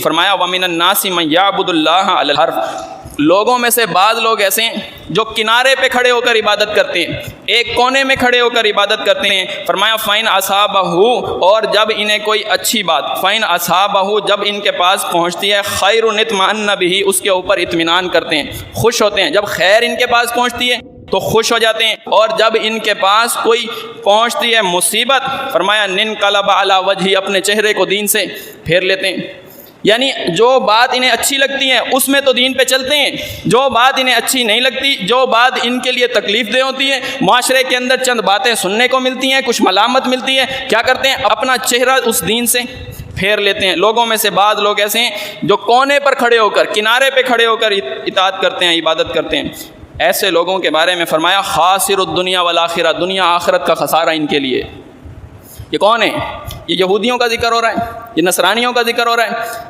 فرمایا وَمِنَ النَّاسِ مَن يَعْبُدُ اللَّهَ عَلَى الْحَرْفِ، لوگوں میں سے بعض لوگ ایسے ہیں جو کنارے پہ کھڑے ہو کر عبادت کرتے ہیں، ایک کونے میں کھڑے ہو کر عبادت کرتے ہیں۔ فرمایا فَإِنْ أَصَابَهُ، اور جب انہیں کوئی اچھی بات، فَإِنْ أَصَابَهُ، جب ان کے پاس پہنچتی ہے، خَيْرٌ اطْمَأَنَّ بِهِ، اس کے اوپر اطمینان کرتے ہیں، خوش ہوتے ہیں۔ جب خیر ان کے پاس پہنچتی ہے تو خوش ہو جاتے ہیں، اور جب ان کے پاس کوئی پہنچتی ہے مصیبت، فرمایا نِنْقَلَبَ عَلَى وَجْهِهِ، اپنے چہرے کو دین سے پھیر لیتے ہیں۔ یعنی جو بات انہیں اچھی لگتی ہے اس میں تو دین پہ چلتے ہیں، جو بات انہیں اچھی نہیں لگتی، جو بات ان کے لیے تکلیف دہ ہوتی ہے، معاشرے کے اندر چند باتیں سننے کو ملتی ہیں، کچھ ملامت ملتی ہے، کیا کرتے ہیں؟ اپنا چہرہ اس دین سے پھیر لیتے ہیں۔ لوگوں میں سے بعض لوگ ایسے ہیں جو کونے پر کھڑے ہو کر، کنارے پہ کھڑے ہو کر اطاعت کرتے ہیں، عبادت کرتے ہیں۔ ایسے لوگوں کے بارے میں فرمایا خاسر الدنیا والآخرہ، دنیا آخرت کا خسارہ ان کے لیے۔ یہ کون ہے؟ یہ یہودیوں کا ذکر ہو رہا ہے، یہ نصرانیوں کا ذکر ہو رہا ہے۔